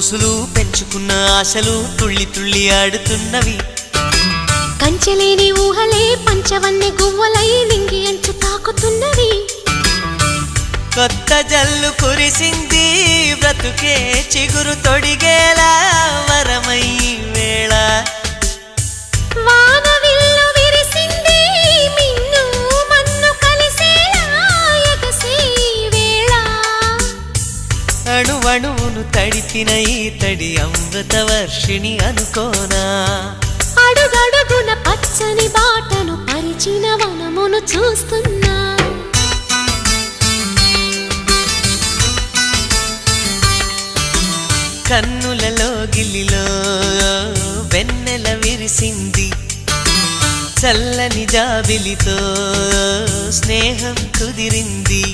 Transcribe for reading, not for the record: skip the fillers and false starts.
ఊసులు పెంచుకున్న ఆశలు తుళ్ళి తుళ్ళి ఆడుతున్నవి. కంచెలేని ఊహలే పంచవన్నె గువ్వలై నింగి అంచు తాకుతున్నవి. కొత్త జల్లు కురిసింది బ్రతుకే చిగురు తొడిగేలా వరమై వేళ. వానవిల్లు విరిసింది మిన్ను మన్ను కలిసేలా ఎగసే వేళ. అణువణువును తడిపిన ఈ తడి అమృత వర్షిణి అనుకోనా. అడుగడుగున పచ్చని బాటను పరిచిన వనమును చూస్తున్నా. కన్నులలో గిల్లిలో వెన్నెల విరిసింది. చల్లని జాబిలితో స్నేహం కుదిరింది.